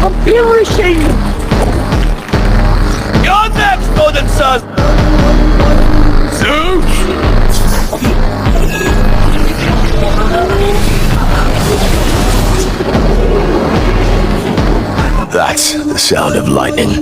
Computer You're next, Odin son! Zeus! That's the sound of lightning.